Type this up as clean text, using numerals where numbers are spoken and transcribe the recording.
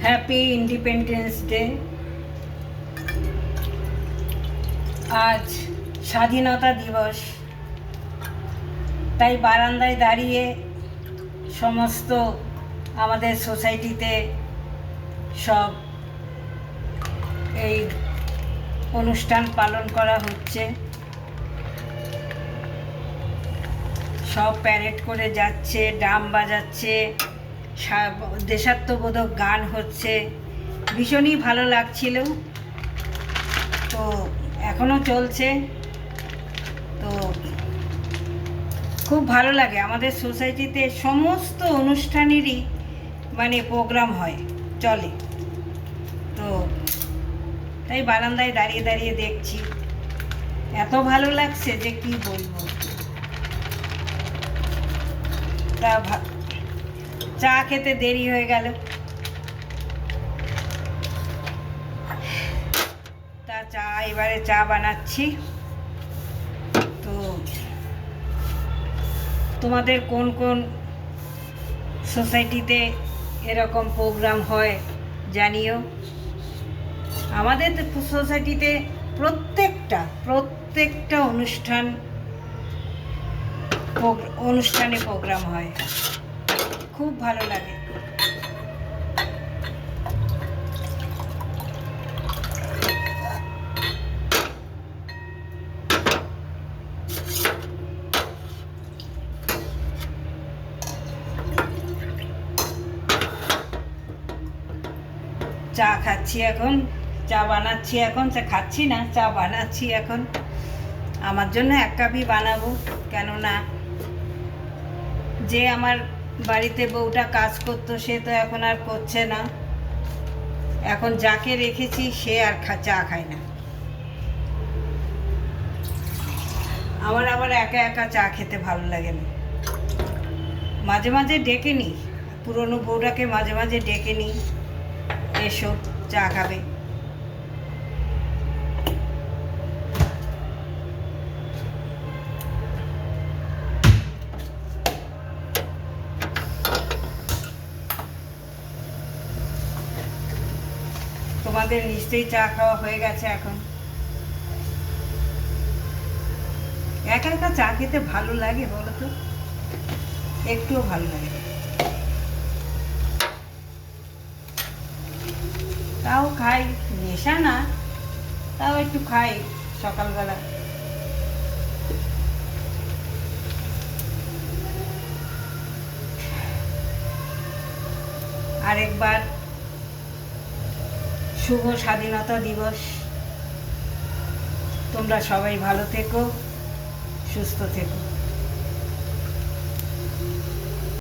Happy independence day. আজ স্বাধীনতা দিবস, তাই বারান্দায় দাঁড়িয়ে সমস্ত আমাদের সোসাইটিতে সব এই অনুষ্ঠান পালন করা হচ্ছে। সব প্যারেড করে যাচ্ছে, ড্রাম বাজাচ্ছে, দেশাত্মবোধক গান হচ্ছে, ভীষণই ভালো লাগছিল। তো এখনও চলছে। তো খুব ভালো লাগে। আমাদের সোসাইটিতে সমস্ত অনুষ্ঠানেরই প্রোগ্রাম হয়, চলে। তো তাই বারান্দায় দাঁড়িয়ে দাঁড়িয়ে দেখছি, এত ভালো লাগছে যে কি বলবো। তা চা খেতে দেরি হয়ে গেল, তা এবারে চা বানাচ্ছি। তো তোমাদের কোন কোন সোসাইটিতে এরকম প্রোগ্রাম হয় জানিও। আমাদের সোসাইটিতে প্রত্যেকটা অনুষ্ঠানে প্রোগ্রাম হয়, খুব ভালো লাগে। চা খাচ্ছি এখন, চা বানাচ্ছি এখন, চা খাচ্ছি না, চা বানাচ্ছি এখন। আমার জন্য এক কাপই বানাবো, কেননা যে আমার বাড়িতে বউটা কাজ করতো সে তো এখন আর করছে না। এখন যাকে রেখেছি সে আর চা খায় না। আমার আবার একা একা চা খেতে ভালো লাগে না। মাঝে মাঝে ডেকে নিই, পুরনো বউটাকে মাঝে মাঝে ডেকে নিই, এসো চা খাবে। তোমাদের নিশ্চয়ই চা খাওয়া হয়ে গেছে এখন। একা একা চা খেতে ভালো লাগে বলো তো? একটুও ভালো লাগে না। তাও খাই, নেশা না, তাও একটু খাই সকালবেলা। আরেকবার শুভ স্বাধীনতা দিবস। তোমরা সবাই ভালো থেকো, সুস্থ থেকো।